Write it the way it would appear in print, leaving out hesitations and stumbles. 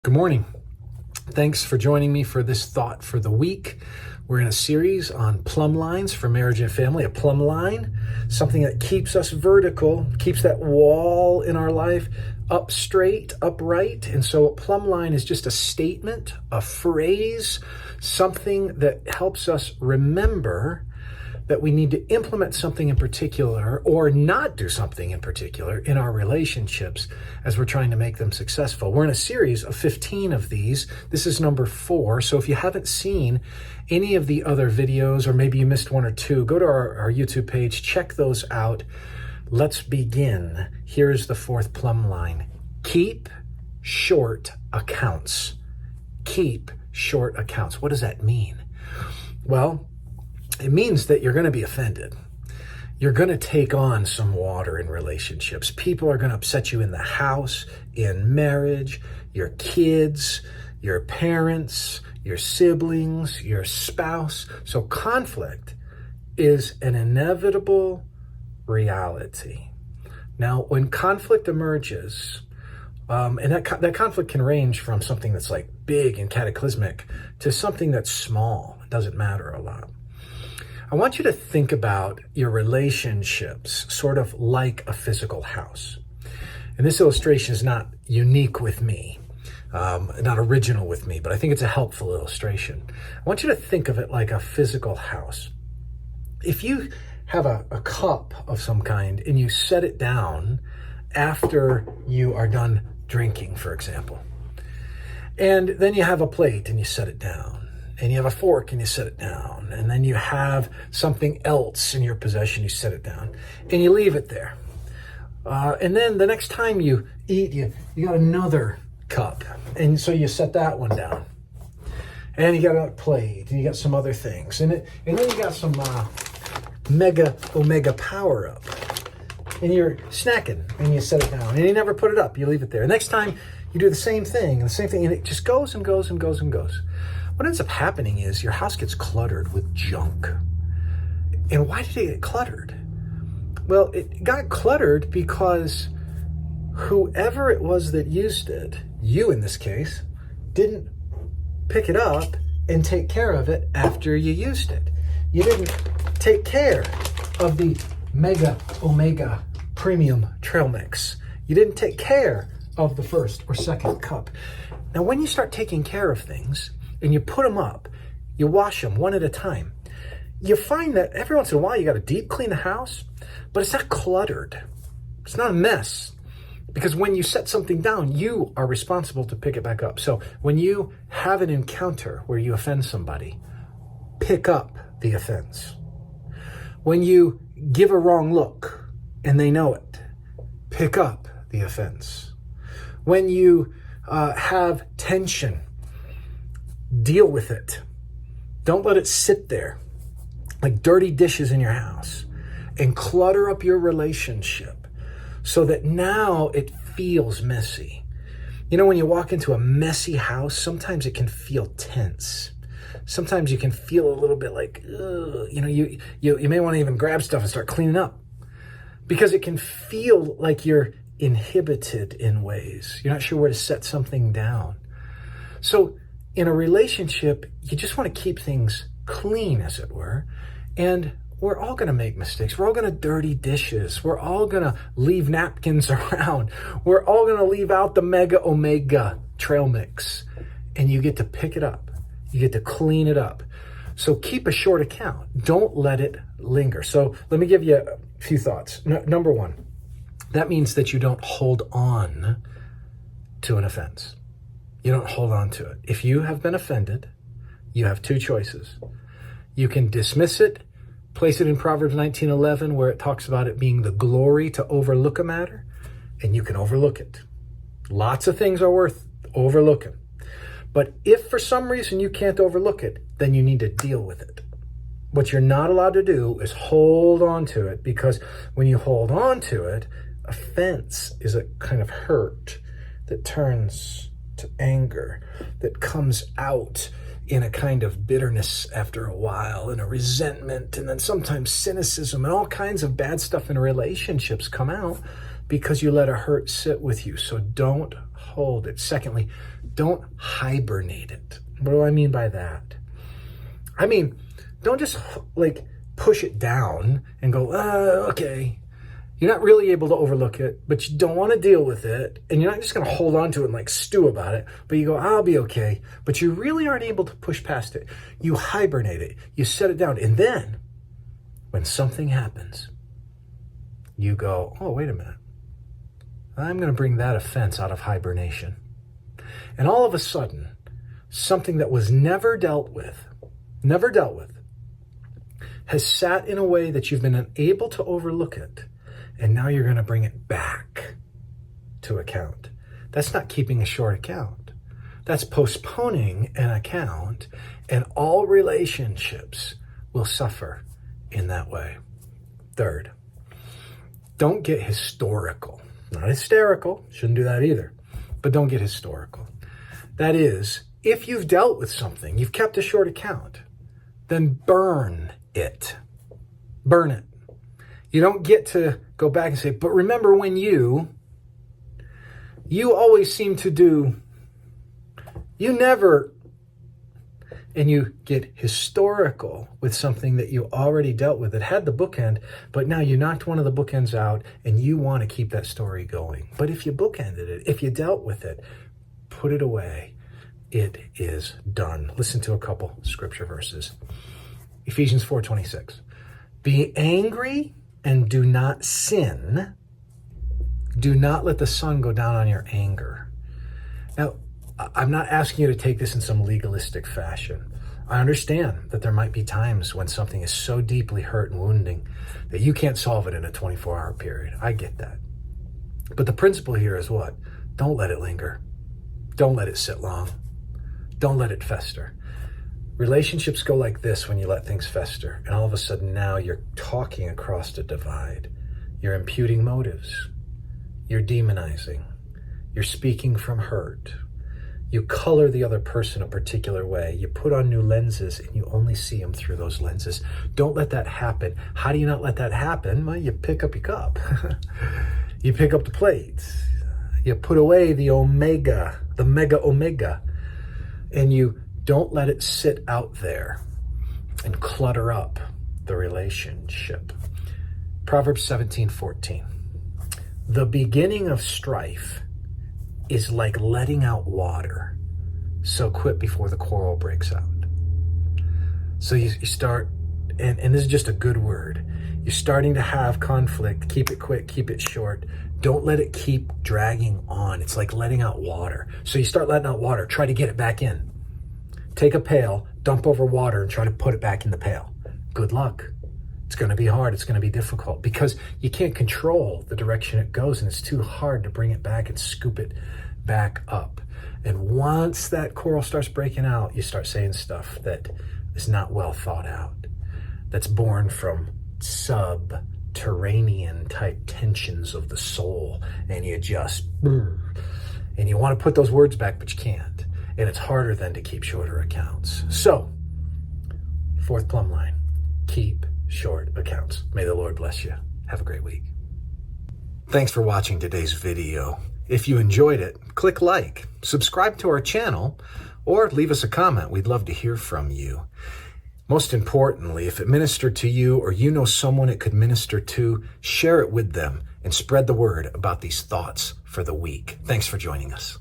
Good morning. Thanks for joining me for this thought for the week. We're in a series on plumb lines for marriage and family. A plumb line, something that keeps us vertical, keeps that wall in our life up straight, upright. And so a plumb line is just a statement, a phrase, something that helps us remember that we need to implement something in particular or not do something in particular in our relationships as we're trying to make them successful. We're in a series of 15 of these. This is number 4. So if you haven't seen any of the other videos, or maybe you missed one or two, go to our YouTube page, check those out. Let's begin. Here's the 4th plumb line. Keep short accounts. Keep short accounts. What does that mean? Well, it means that you're going to be offended. You're going to take on some water in relationships. People are going to upset you in the house, in marriage, your kids, your parents, your siblings, your spouse. So conflict is an inevitable reality. Now, when conflict emerges, and that conflict can range from something that's like big and cataclysmic to something that's small. It doesn't matter a lot. I want you to think about your relationships sort of like a physical house. And this illustration is not unique with me, not original with me, but I think it's a helpful illustration. I want you to think of it like a physical house. If you have a cup of some kind and you set it down after you are done drinking, for example, and then you have a plate and you set it down, and you have a fork and you set it down, and then you have something else in your possession, you set it down, and you leave it there. And then the next time you eat, you got another cup, and so you set that one down. And you got a plate, and you got some other things. And then you got some Mega Omega Power Up. And you're snacking, and you set it down, and you never put it up, you leave it there. Next time, you do the same thing, and it just goes and goes and goes and goes. What ends up happening is your house gets cluttered with junk. And why did it get cluttered? Well, it got cluttered because whoever it was that used it, you in this case, didn't pick it up and take care of it after you used it. You didn't take care of the Mega Omega Premium Trail Mix. You didn't take care of the first or second cup. Now, when you start taking care of things, and you put them up, you wash them one at a time, you find that every once in a while you got to deep clean the house, but it's not cluttered. It's not a mess. Because when you set something down, you are responsible to pick it back up. So when you have an encounter where you offend somebody, pick up the offense. When you give a wrong look and they know it, pick up the offense. When you have tension, deal with it. Don't let it sit there like dirty dishes in your house and clutter up your relationship so that now it feels messy. You know, when you walk into a messy house, sometimes it can feel tense. Sometimes you can feel a little bit like, ugh, you may want to even grab stuff and start cleaning up because it can feel like you're inhibited in ways. You're not sure where to set something down. So in a relationship, you just want to keep things clean, as it were, and we're all going to make mistakes. We're all going to dirty dishes. We're all going to leave napkins around. We're all going to leave out the Mega Omega Trail Mix, and you get to pick it up. You get to clean it up. So keep a short account. Don't let it linger. So let me give you a few thoughts. Number 1, that means that you don't hold on to an offense. You don't hold on to it. If you have been offended, you have 2 choices. You can dismiss it, place it in Proverbs 19:11, where it talks about it being the glory to overlook a matter, and you can overlook it. Lots of things are worth overlooking. But if for some reason you can't overlook it, then you need to deal with it. What you're not allowed to do is hold on to it, because when you hold on to it, offense is a kind of hurt that turns to anger, that comes out in a kind of bitterness after a while, and a resentment, and then sometimes cynicism, and all kinds of bad stuff in relationships come out because you let a hurt sit with you. So don't hold it. Secondly, don't hibernate it. What do I mean by that? I mean, don't just like push it down and go, okay. You're not really able to overlook it, but you don't want to deal with it. And you're not just going to hold on to it and like stew about it, but you go, I'll be okay. But you really aren't able to push past it. You hibernate it. You set it down. And then when something happens, you go, oh, wait a minute. I'm going to bring that offense out of hibernation. And all of a sudden, something that was never dealt with, has sat in a way that you've been unable to overlook it. And now you're going to bring it back to account. That's not keeping a short account. That's postponing an account, and all relationships will suffer in that way. Third, don't get historical. Not hysterical, shouldn't do that either, but don't get historical. That is, if you've dealt with something, you've kept a short account, then burn it. Burn it. You don't get to go back and say, but remember when you always seem to do, you never, and you get historical with something that you already dealt with. It had the bookend, but now you knocked one of the bookends out and you want to keep that story going. But if you bookended it, if you dealt with it, put it away. It is done. Listen to a couple scripture verses. Ephesians 4:26. Be angry and do not sin. Do not let the sun go down on your anger. Now, I'm not asking you to take this in some legalistic fashion. I understand that there might be times when something is so deeply hurt and wounding that you can't solve it in a 24-hour period. I get that. But the principle here is what? Don't let it linger. Don't let it sit long. Don't let it fester. Relationships go like this when you let things fester, and all of a sudden now you're talking across a divide. You're imputing motives. You're demonizing. You're speaking from hurt. You color the other person a particular way. You put on new lenses and you only see them through those lenses. Don't let that happen. How do you not let that happen? Well, you pick up your cup. You pick up the plates. You put away the mega omega, and you don't let it sit out there and clutter up the relationship. Proverbs 17:14. The beginning of strife is like letting out water, so quit before the quarrel breaks out. So you start, and this is just a good word, you're starting to have conflict. Keep it quick, keep it short. Don't let it keep dragging on. It's like letting out water. So you start letting out water, try to get it back in. Take a pail, dump over water, and try to put it back in the pail. Good luck. It's going to be hard. It's going to be difficult because you can't control the direction it goes, and it's too hard to bring it back and scoop it back up. And once that coral starts breaking out, you start saying stuff that is not well thought out, that's born from subterranean type tensions of the soul, and you just, and you want to put those words back, but you can't. And it's harder then to keep shorter accounts. So, fourth plumb line, keep short accounts. May the Lord bless you. Have a great week. Thanks for watching today's video. If you enjoyed it, click like, subscribe to our channel, or leave us a comment. We'd love to hear from you. Most importantly, if it ministered to you or you know someone it could minister to, share it with them and spread the word about these thoughts for the week. Thanks for joining us.